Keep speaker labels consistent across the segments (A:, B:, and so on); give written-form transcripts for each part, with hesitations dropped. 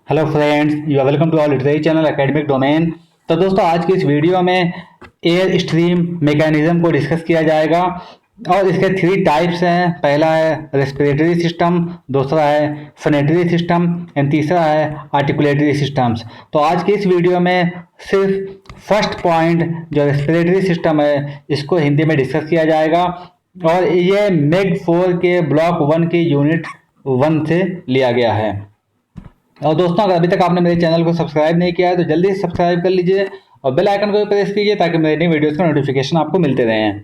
A: Hello friends, you are welcome to our literary channel academic domain. तो दोस्तों, आज की इस वीडियो में एयर स्ट्रीम मैकेनिज्म को डिस्कस किया जाएगा और इसके 3 टाइप्स हैं। पहला है रेस्पिरेटरी सिस्टम, दूसरा है सनेटरी सिस्टम एंड तीसरा है आर्टिकुलेटरी सिस्टम्स। तो आज की इस वीडियो में सिर्फ फर्स्ट पॉइंट जो रेस्पिरेटरी सिस्टम है इसको हिंदी में डिस्कस किया जाएगा और ये मेग 4 के ब्लॉक 1 की यूनिट 1 से लिया गया है। और दोस्तों, अगर अभी तक आपने मेरे चैनल को सब्सक्राइब नहीं किया है तो जल्दी से सब्सक्राइब कर लीजिए और बेल आइकन को भी प्रेस कीजिए ताकि मेरी नई वीडियोस का नोटिफिकेशन आपको मिलते रहें।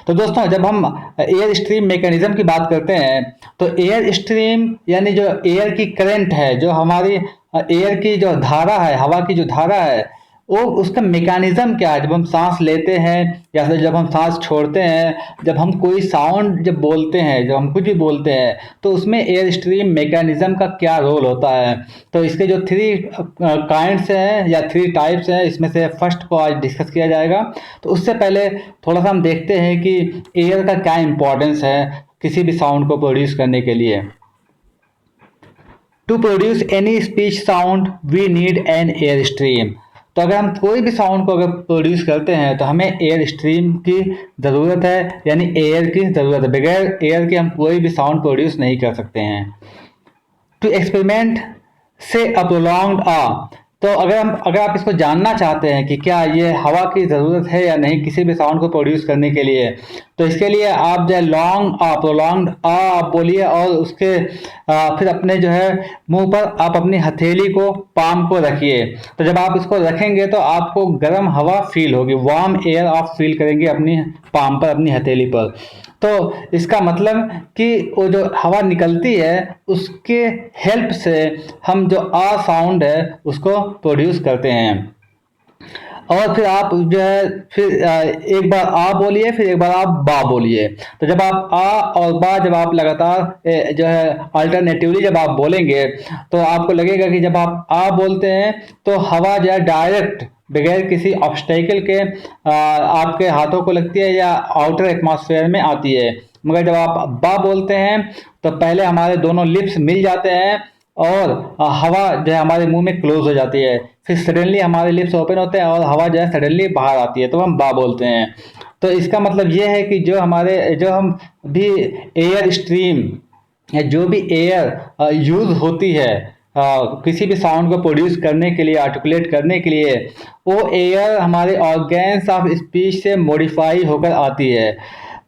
A: तो दोस्तों, जब हम एयर स्ट्रीम मैकेनिज्म की बात करते हैं तो एयर स्ट्रीम यानी जो एयर की करंट है, जो हमारी एयर की जो धारा है, हवा की जो धारा है, वो उसका मैकेनिज्म क्या है। जब हम सांस लेते हैं या फिर जब हम सांस छोड़ते हैं, जब हम कोई साउंड जब बोलते हैं, जब हम कुछ भी बोलते हैं, तो उसमें एयर स्ट्रीम मैकेनिज्म का क्या रोल होता है। तो इसके जो 3 काइंड्स हैं या 3 टाइप्स हैं, इसमें से फर्स्ट को आज डिस्कस किया जाएगा। तो उससे पहले थोड़ा सा हम देखते हैं कि एयर का क्या इंपॉर्टेंस है किसी भी साउंड को प्रोड्यूस करने के लिए। To produce any speech sound we need an air stream. तो अगर हम कोई भी साउंड को अगर प्रोड्यूस करते हैं तो हमें एयर स्ट्रीम की ज़रूरत है, यानी एयर की ज़रूरत है। बगैर एयर के हम कोई भी साउंड प्रोड्यूस नहीं कर सकते हैं। टू एक्सपेरिमेंट से अ प्रोलॉन्ग्ड तो अगर आप इसको जानना चाहते हैं कि क्या ये हवा की ज़रूरत है या नहीं किसी भी साउंड को प्रोड्यूस करने के लिए, तो इसके लिए आप जो है लॉन्ग प्रोलॉन्ग्ड आप बोलिए और उसके फिर अपने जो है मुंह पर आप अपनी हथेली को, पाम को रखिए। तो जब आप इसको रखेंगे तो आपको गर्म हवा फील होगी, वार्म एयर आप फील करेंगे अपनी पाम पर, अपनी हथेली पर। तो इसका मतलब कि वो जो हवा निकलती है उसके हेल्प से हम जो साउंड है उसको प्रोड्यूस करते हैं। और फिर आप जो है फिर एक बार बोलिए, फिर एक बार आप बा बोलिए। तो जब आप और बा जब आप लगातार जो है अल्टरनेटिवली जब आप बोलेंगे तो आपको लगेगा कि जब आप बोलते हैं तो हवा जो है डायरेक्ट बगैर किसी ऑब्स्टेकल के आपके हाथों को लगती है या आउटर एटमॉस्फेयर में आती है। मगर जब आप बा बोलते हैं तो पहले हमारे दोनों लिप्स मिल जाते हैं और हवा जो है हमारे मुंह में क्लोज हो जाती है, फिर सडनली हमारे लिप्स ओपन होते हैं और हवा जो है सडनली बाहर आती है, तो हम बा बोलते हैं। तो इसका मतलब ये है कि जो हम भी एयर स्ट्रीम या जो भी एयर यूज होती है किसी भी साउंड को प्रोड्यूस करने के लिए, आर्टिकुलेट करने के लिए, वो एयर हमारे ऑर्गेन्स ऑफ स्पीच से मॉडिफाई होकर आती है।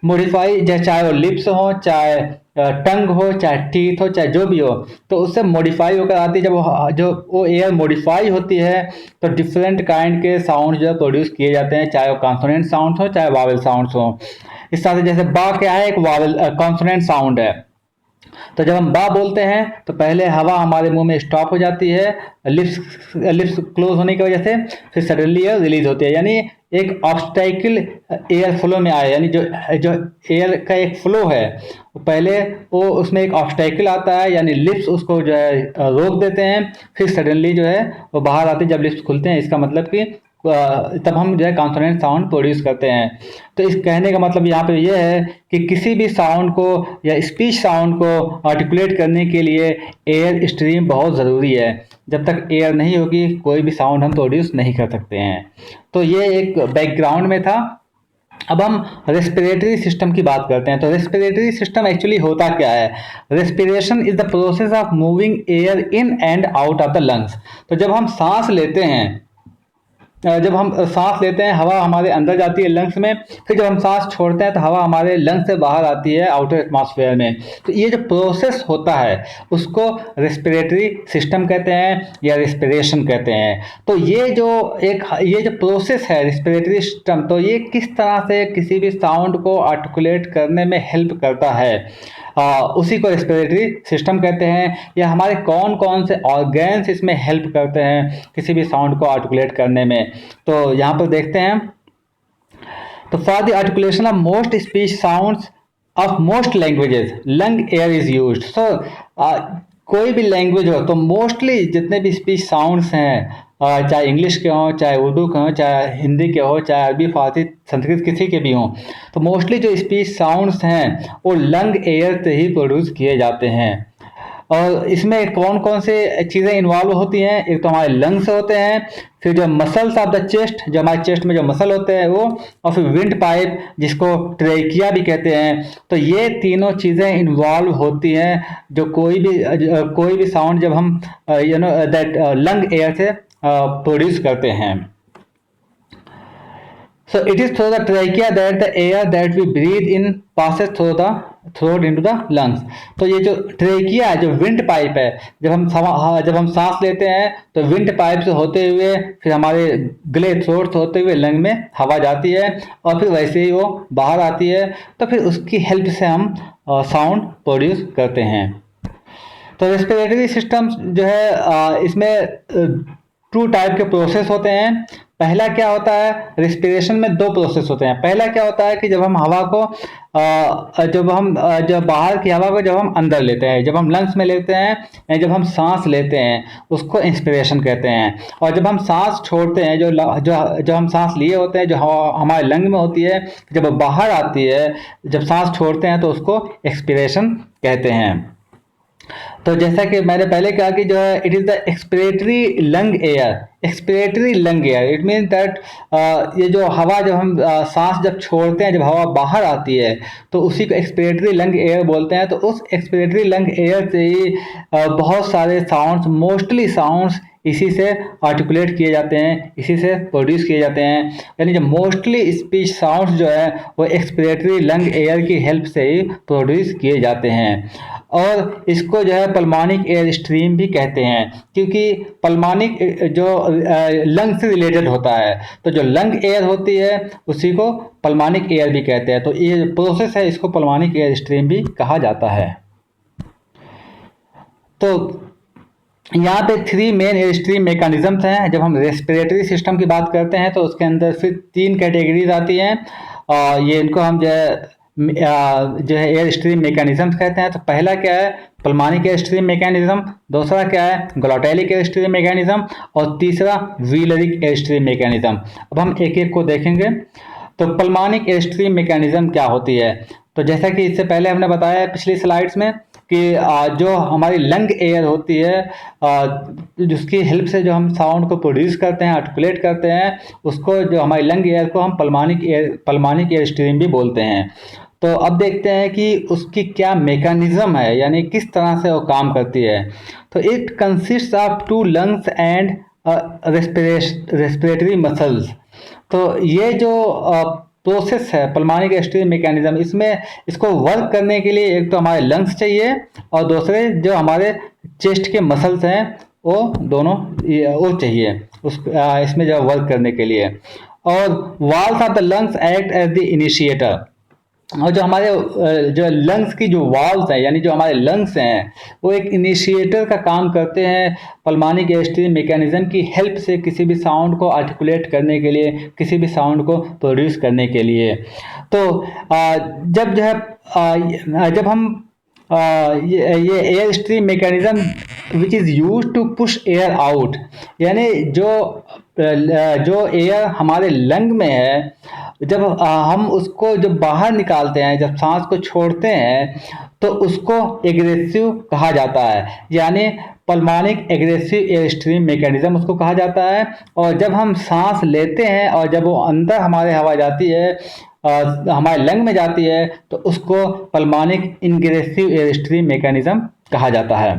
A: मॉडिफाई चाहे वो लिप्स हो, चाहे टंग हो, चाहे टीथ हो, चाहे जो भी हो, तो उससे मॉडिफाई होकर आती है। जब वो एयर मॉडिफाई होती है तो डिफरेंट काइंड के साउंड जो प्रोड्यूस किए जाते हैं, चाहे वो कॉन्सोनेंट साउंड हो चाहे वावल साउंड्स हो। इस तरह से जैसे बा क्या है, एक वावल कॉन्सोनेंट साउंड है। तो जब हम बा बोलते हैं तो पहले हवा हमारे मुंह में स्टॉप हो जाती है लिप्स क्लोज होने की वजह से, फिर सडनली एयर रिलीज होती है, यानी एक ऑब्स्टेकल एयर फ्लो में आया, यानी जो एयर का एक फ्लो है पहले वो उसमें एक ऑब्स्टेकल आता है, यानी लिप्स उसको जो है रोक देते हैं, फिर सडनली जो है वो बाहर आते हैं जब लिप्स खुलते हैं। इसका मतलब कि तब हम जो है कॉन्सोनेंट साउंड प्रोड्यूस करते हैं। तो इस कहने का मतलब यहाँ पे ये है कि किसी भी साउंड को या स्पीच साउंड को आर्टिकुलेट करने के लिए एयर स्ट्रीम बहुत ज़रूरी है। जब तक एयर नहीं होगी कोई भी साउंड हम प्रोड्यूस नहीं कर सकते हैं। तो ये एक बैकग्राउंड में था। अब हम रेस्पिरेटरी सिस्टम की बात करते हैं। तो रेस्पिरेटरी सिस्टम एक्चुअली होता क्या है। Respiration is the process of moving air in and out of the lungs. तो जब हम सांस लेते हैं, हवा हमारे अंदर जाती है लंग्स में, फिर जब हम सांस छोड़ते हैं तो हवा हमारे लंग्स से बाहर आती है आउटर एटमॉस्फेयर में। तो ये जो प्रोसेस होता है उसको रेस्पिरेटरी सिस्टम कहते हैं या रेस्पिरेशन कहते हैं। तो ये जो प्रोसेस है रेस्पिरेटरी सिस्टम, तो ये किस तरह से किसी भी साउंड को आर्टिकुलेट करने में हेल्प करता है, उसी को रेस्पिरेटरी सिस्टम कहते हैं। या हमारे कौन कौन से ऑर्गेन्स इसमें हेल्प करते हैं किसी भी साउंड को आर्टिकुलेट करने में। तो यहाँ पर देखते हैं। तो for the articulation of most speech sounds of most languages lung air is used. So कोई भी लैंग्वेज हो तो मोस्टली जितने भी स्पीच साउंड्स हैं, चाहे इंग्लिश के हों, चाहे उर्दू के हों, चाहे हिंदी के हों, चाहे अरबी, फारसी, संस्कृत किसी के भी हों, तो मोस्टली जो स्पीच साउंड्स हैं वो लंग एयर से ही प्रोड्यूस किए जाते हैं। और इसमें कौन कौन से चीज़ें इन्वॉल्व होती हैं, एक तो हमारे लंग्स होते हैं, फिर जो मसल्स ऑफ द चेस्ट, जो हमारे चेस्ट में जो मसल होते हैं वो, और फिर विंड पाइप जिसको ट्रेकिया भी कहते हैं। तो ये तीनों चीज़ें इन्वॉल्व होती हैं जो कोई भी साउंड जब हम दैट लंग एयर से प्रोड्यूस करते हैं। So it is through the trachea that the air that we breathe in passes through the throat into the lungs। तो ये जो ट्रेकिया है, जो विंड पाइप है, जब हम सांस लेते हैं तो विंड पाइप से होते हुए फिर हमारे गले, थ्रोट से होते हुए लंग में हवा जाती है और फिर वैसे ही वो बाहर आती है। तो फिर उसकी हेल्प से हम साउंड प्रोड्यूस करते हैं। तो रेस्पिरेटरी सिस्टम जो है इसमें टू टाइप के प्रोसेस होते हैं। पहला क्या होता है, रेस्पिरेशन में दो प्रोसेस होते हैं। पहला क्या होता है कि जब हम हवा को जब बाहर की हवा को जब हम अंदर लेते हैं, जब हम लंग्स में लेते हैं या जब हम सांस लेते हैं, उसको इंस्पिरेशन कहते हैं। और जब हम सांस छोड़ते हैं, जो हम सांस लिए होते हैं, जो हवा हमारे लंग में होती है, जब बाहर आती है, जब सांस छोड़ते हैं तो उसको एक्सपिरेशन कहते हैं। तो जैसा कि मैंने पहले कहा कि जो है it is the expiratory lung air. Expiratory lung air it mean that ये जो हवा जब हम सांस जब छोड़ते हैं, जब हवा बाहर आती है तो उसी को एक्सपिरेटरी लंग एयर बोलते हैं। तो उस एक्सपिरेटरी लंग एयर से ही बहुत सारे साउंड्स, मोस्टली साउंड्स इसी से आर्टिकुलेट किए जाते हैं, इसी से प्रोड्यूस किए जाते हैं। यानी जो मोस्टली स्पीच साउंड्स जो है वो एक्सपिरेटरी लंग एयर की हेल्प से ही प्रोड्यूस किए जाते हैं। और इसको जो है पल्मोनिक एयर स्ट्रीम भी कहते हैं, क्योंकि पल्मोनिक जो लंग से रिलेटेड होता है। तो जो लंग एयर होती है उसी को पल्मोनिक एयर भी कहते हैं। तो ये प्रोसेस है, इसको पल्मोनिक एयर स्ट्रीम भी कहा जाता है। तो यहाँ पे 3 मेन एयर स्ट्रीम मैकेनिज्म्स हैं। जब हम रेस्पिरेटरी सिस्टम की बात करते हैं तो उसके अंदर फिर 3 कैटेगरीज आती हैं और ये इनको हम जो है एयर स्ट्रीम मैकेनिज्म्स कहते हैं। तो पहला क्या है, पल्मोनिक एयर स्ट्रीम मैकेनिज्म, दूसरा क्या है, ग्लोटेलिक एयर स्ट्रीम मैकेनिज्म, और तीसरा व्हीलरिक एयर स्ट्रीम मैकेनिज्म। अब हम एक एक को देखेंगे। तो पल्मोनिक एयर स्ट्रीम मैकेनिज्म क्या होती है, तो जैसा कि इससे पहले हमने बताया पिछली स्लाइड्स में कि जो हमारी लंग एयर होती है, जिसकी हेल्प से जो हम साउंड को प्रोड्यूस करते हैं, आर्टिकुलेट करते हैं, उसको जो हमारी लंग एयर को हम पल्मोनिक एयर स्ट्रीम भी बोलते हैं। तो अब देखते हैं कि उसकी क्या मैकेनिज्म है, यानी किस तरह से वो काम करती है। तो it consist of 2 lungs and respiratory muscles. तो ये जो प्रोसेस है पल्मोनिक एयर स्ट्रीम मैकेनिज्म, इसमें इसको वर्क करने के लिए एक तो हमारे लंग्स चाहिए और दूसरे जो हमारे चेस्ट के मसल्स हैं वो दोनों वो चाहिए इसमें जो वर्क करने के लिए। और walls of the lungs act as the initiator. और जो हमारे जो लंग्स की जो वाल्व्स हैं, यानी जो हमारे लंग्स हैं, वो एक इनिशिएटर का काम करते हैं पल्मोनिक एयर स्ट्रीम मैकेनिज्म की हेल्प से किसी भी साउंड को आर्टिकुलेट करने के लिए, किसी भी साउंड को प्रोड्यूस करने के लिए। तो जब हम ये air stream mechanism which is use to push air out, यानी जो एयर हमारे लंग में है, जब हम उसको जब बाहर निकालते हैं, जब सांस को छोड़ते हैं, तो उसको एग्रेसिव कहा जाता है, यानी pulmonic aggressive air stream mechanism उसको कहा जाता है। और जब हम सांस लेते हैं और जब वो अंदर हमारे हवा जाती है, हमारे लंग में जाती है, तो उसको pulmonic ingressive air stream mechanism कहा जाता है।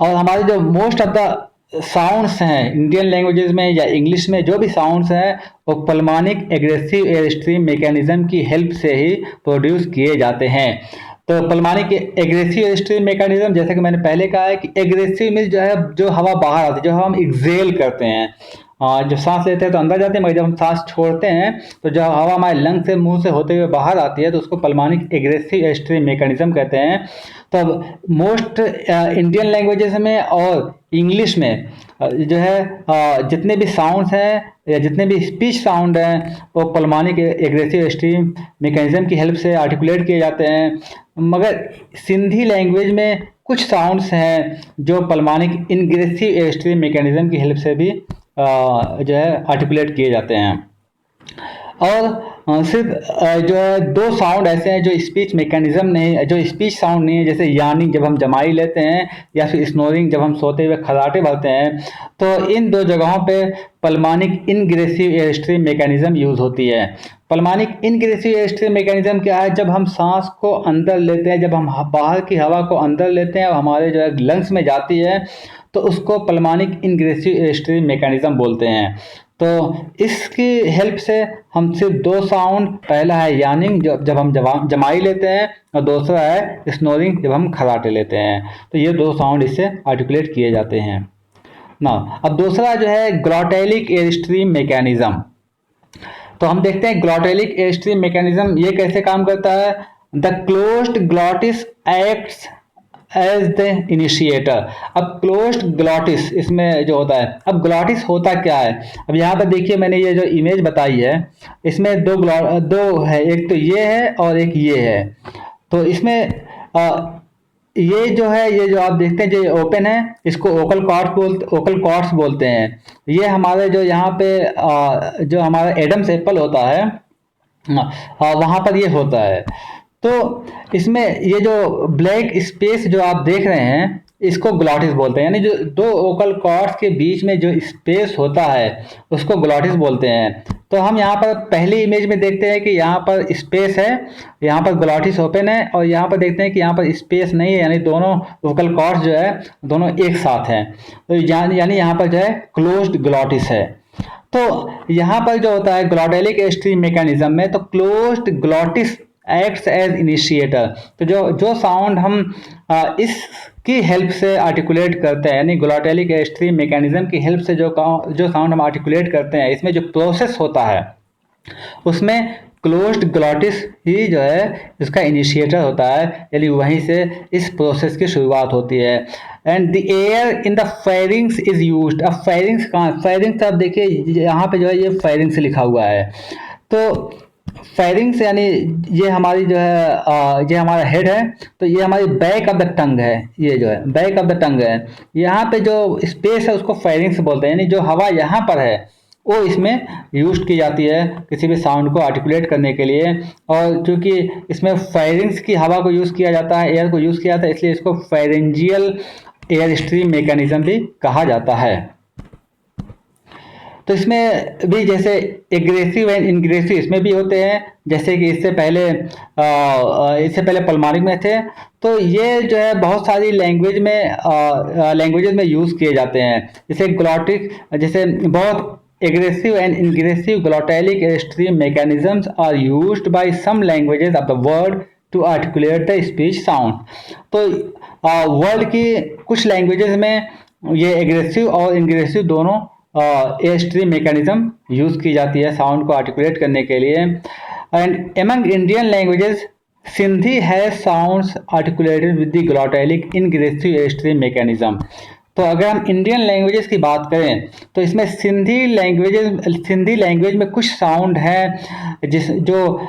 A: और हमारे जो मोस्ट ऑफ द साउंड्स हैं इंडियन लैंग्वेजेस में या इंग्लिश में, जो भी साउंड्स हैं वो pulmonic aggressive air stream mechanism की हेल्प से ही प्रोड्यूस किए जाते हैं। तो pulmonic aggressive air stream mechanism, जैसे कि मैंने पहले कहा है कि एग्रेसिव मीन्स जो है जो हवा बाहर आती है, जो हम एक्सेल करते हैं, जब सांस लेते हैं तो अंदर जाते हैं, मगर जब हम सांस छोड़ते हैं तो जब हवा हमारे लंग से, मुंह से होते हुए बाहर आती है, तो उसको pulmonic aggressive air stream mechanism कहते हैं। तो मोस्ट इंडियन लैंग्वेजेस में और इंग्लिश में जो है जितने भी साउंड्स हैं या जितने भी स्पीच साउंड हैं वो पल्मोनिक एग्रेसिव स्ट्रीम मैकेनिज्म की हेल्प से आर्टिकुलेट किए जाते हैं। मगर सिंधी लैंग्वेज में कुछ साउंड्स हैं जो pulmonic ingressive air stream mechanism की हेल्प से भी जो है आर्टिकुलेट किए जाते हैं। और सिर्फ जो है दो साउंड ऐसे हैं जो स्पीच मैकेनिज्म नहीं, जो स्पीच साउंड नहीं है, जैसे यार्निंग जब हम जमाई लेते हैं या फिर स्नोरिंग जब हम सोते हुए खर्राटे भरते हैं। तो इन दो जगहों पे pulmonic ingressive air stream mechanism use होती है। Pulmonic ingressive air stream mechanism क्या है? जब हम सांस को अंदर लेते हैं, जब हम बाहर की हवा को अंदर लेते हैं और हमारे जो है लंग्स में जाती है, तो उसको pulmonic ingressive air stream mechanism बोलते हैं। तो इसकी हेल्प से हम सिर्फ दो साउंड, पहला है यार्निंग जब हम जमाई लेते हैं, और दूसरा है स्नोरिंग जब हम खर्राटे लेते हैं। तो ये दो साउंड इससे आर्टिकुलेट किए जाते हैं ना। अब दूसरा जो है ग्लॉटेलिक एयर स्ट्रीम मैकेनिज्म। तो हम देखते हैं ग्लॉटेलिक एयर स्ट्रीम मैकेनिज्म ये कैसे काम करता है। The closed glottis acts as the initiator. अब क्लोज्ड ग्लॉटिस इसमें जो होता है, अब ग्लॉटिस होता क्या है? अब यहाँ पर देखिए, मैंने ये जो इमेज बताई है, इसमें दो है, एक तो ये है और एक ये है। तो इसमें ये जो है, ये जो आप देखते हैं जो ओपन है, इसको ओकल कॉर्ड्स बोलते हैं। ये हमारे जो यहाँ पे जो हमारा एडम्स एप्पल होता है, वहाँ पर ये होता है। तो इसमें ये जो ब्लैक स्पेस जो आप देख रहे हैं, इसको ग्लॉटिस बोलते हैं। यानी जो दो ओकल कॉर्ड्स के बीच में जो स्पेस होता है, उसको ग्लॉटिस बोलते हैं। तो हम यहाँ पर पहली इमेज में देखते हैं कि यहाँ पर स्पेस है, यहाँ पर ग्लॉटिस ओपन है, और यहाँ पर देखते हैं कि यहाँ पर स्पेस नहीं है, यानी दोनों ओकल कॉर्ड्स जो है दोनों एक साथ हैं। तो यानी यहाँ पर जो है क्लोज्ड ग्लॉटिस है। तो यहाँ पर जो होता है ग्लॉटेलिक एयर स्ट्रीम मैकेनिज्म में, तो closed glottis acts as initiator. तो जो साउंड हम इसकी हेल्प से आर्टिकुलेट करते हैं, यानी ग्लॉटेलिक एयर स्ट्रीम मैकेनिज्म की हेल्प से जो साउंड हम आर्टिकुलेट करते हैं, इसमें जो प्रोसेस होता है उसमें क्लोज्ड ग्लॉटिस ही जो है इसका इनिशिएटर होता है, यानी वहीं से इस प्रोसेस की शुरुआत होती है। And the air in the pharynx is used. अब फेरिंग्स कहाँ? फेरिंग्स आप देखिए यहाँ पे जो है ये फेरिंग्स लिखा हुआ है। तो फेरिंग्स यानी ये हमारी जो है ये हमारा हेड है, तो ये हमारी बैक ऑफ द टंग है। ये जो है बैक ऑफ द टंग है, यहाँ पे जो स्पेस है उसको फेरिंग्स बोलते हैं। यानी जो हवा यहाँ पर है वो इसमें यूज की जाती है किसी भी साउंड को आर्टिकुलेट करने के लिए। और चूंकि इसमें फेरिंग्स की हवा को यूज़ किया जाता है, एयर को यूज़ किया जाता है, इसलिए इसको फेरेंजियल एयर स्ट्रीम मैकेनिज्म भी कहा जाता है। तो इसमें भी जैसे एग्रेसिव एंड इनग्रेसिव इसमें भी होते हैं, जैसे कि इससे पहले पल्मोनिक में थे। तो ये जो है बहुत सारी लैंग्वेजेस में यूज़ किए जाते हैं। जैसे ग्लॉटिक, जैसे बहुत aggressive and ingressive glottalic airstream mechanisms are used by some languages of the world to articulate the speech sound। तो वर्ल्ड की कुछ लैंग्वेजेस में ये एग्रेसिव और इंग्रेसिव दोनों एयरस्ट्रीम मैकेनिज्म यूज़ की जाती है साउंड को आर्टिकुलेट करने के लिए। And among Indian languages Sindhi has sounds articulated with the glottalic ingressive airstream mechanism. तो अगर हम इंडियन लैंग्वेजेस की बात करें, तो इसमें सिंधी लैंग्वेज में कुछ साउंड हैं जो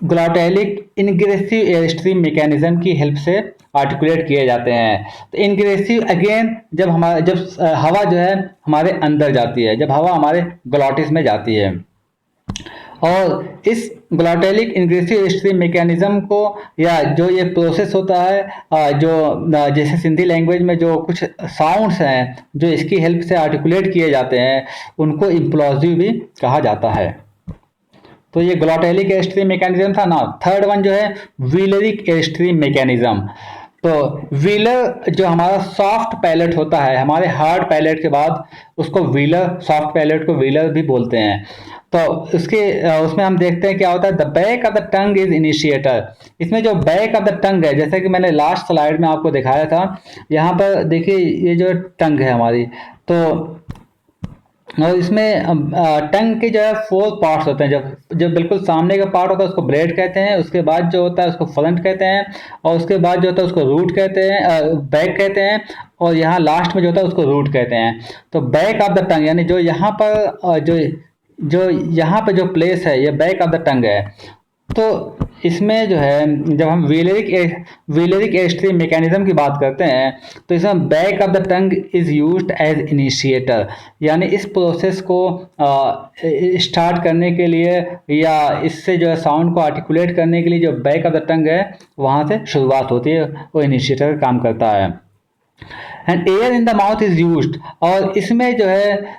A: ग्लॉटैलिक इनग्रेसिव एयरस्ट्रीम मैकेनिज्म की हेल्प से आर्टिकुलेट किए जाते हैं। तो इनग्रेसिव अगेन जब हवा जो है हमारे अंदर जाती है, जब हवा हमारे ग्लॉटिस में जाती है। और इस ग्लॉटेलिक इनग्रेसिव स्ट्रीम मैकेनिज्म को, या जो ये प्रोसेस होता है जो जैसे सिंधी लैंग्वेज में जो कुछ साउंड्स हैं जो इसकी हेल्प से आर्टिकुलेट किए जाते हैं, उनको इम्प्लॉजिव भी कहा जाता है। तो ये ग्लॉटेलिक स्ट्रीम मैकेनिज्म था ना। थर्ड वन जो है व्हीलरिक स्ट्रीम मैकेनिज्म। तो व्हीलर जो हमारा सॉफ्ट पैलेट होता है, हमारे हार्ड पैलेट के बाद उसको व्हीलर, सॉफ्ट पैलेट को व्हीलर भी बोलते हैं। तो उसमें हम देखते हैं क्या होता है, the back of the tongue is initiator. इसमें जो बैक ऑफ द टंग है, जैसे कि मैंने लास्ट स्लाइड में आपको दिखाया था, यहाँ पर देखिए ये जो टंग है हमारी, तो और इसमें टंग के जो है 4 पार्ट्स होते हैं। जब बिल्कुल सामने का पार्ट होता है उसको ब्रेड कहते हैं, उसके बाद जो होता है उसको फ्रंट कहते हैं, और उसके बाद जो होता है उसको रूट कहते हैं, बैक कहते हैं, और यहाँ लास्ट में जो होता है उसको रूट कहते हैं। तो बैक ऑफ द टंग यानी जो यहाँ पर जो यहाँ पे जो प्लेस है, ये बैक ऑफ द टंग है। तो इसमें जो है जब हम वेलेरिक एयर स्ट्रीम मैकेनिज्म की बात करते हैं तो इसमें back of the tongue is used as initiator, यानी इस प्रोसेस को स्टार्ट करने के लिए या इससे जो है साउंड को आर्टिकुलेट करने के लिए जो बैक ऑफ द टंग है वहाँ से शुरुआत होती है, वो इनिशिएटर का काम करता है। And air in the mouth is used, और इसमें जो है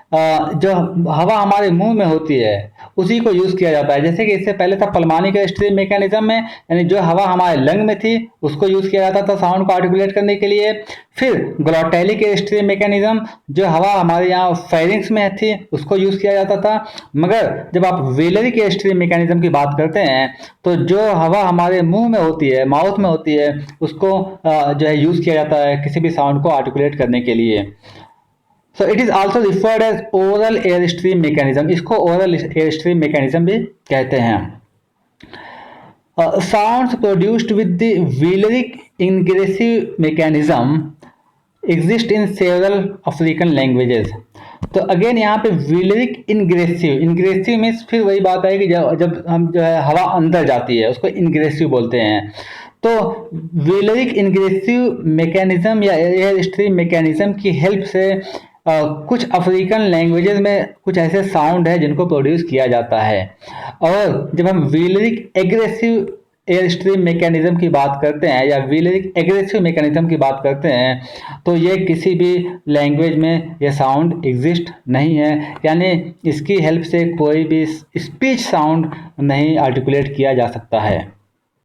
A: जो हवा हमारे मुंह में होती है उसी को यूज किया जाता है। जैसे कि इससे पहले था पल्मानी का स्ट्रीम मैकेनिज्म में, यानी जो हवा हमारे लंग में थी उसको यूज किया जाता था साउंड को आर्टिकुलेट करने के लिए। फिर ग्लॉटैलिक स्ट्रीम मैकेनिज्म, जो हवा हमारे यहाँ फेरिंग्स में थी उसको यूज किया जाता था। मगर जब आप वेलरिक स्ट्रीम मैकेनिज्म की बात करते हैं तो जो हवा हमारे मुंह में होती है, माउथ में होती है, उसको जो है यूज किया जाता है किसी भी साउंड को आर्टिकुलेट करने के लिए। So it is also referred as oral air stream mechanism, इसको ओरल एयर स्ट्रीम मैकेनिज्म भी कहते हैं। Sounds produced with the velaric ingressive mechanism exist in several African languages. तो अगेन यहाँ पे वेलरिक इंग्रेसिव मीन्स फिर वही बात है कि जब हम जो है हवा अंदर जाती है उसको इंग्रेसिव बोलते हैं। तो वेलरिक इंग्रेसिव मैकेनिज्म या एयर स्ट्रीम मैकेनिज्म की हेल्प से कुछ अफ्रीकन लैंग्वेजेस में कुछ ऐसे साउंड है जिनको प्रोड्यूस किया जाता है। और जब हम valeric aggressive air stream mechanism की बात करते हैं या वेलरिक एग्रेसिव मैकेनिज्म की बात करते हैं तो ये किसी भी लैंग्वेज में ये साउंड एग्जिस्ट नहीं है, यानी इसकी हेल्प से कोई भी स्पीच साउंड नहीं आर्टिकुलेट किया जा सकता है।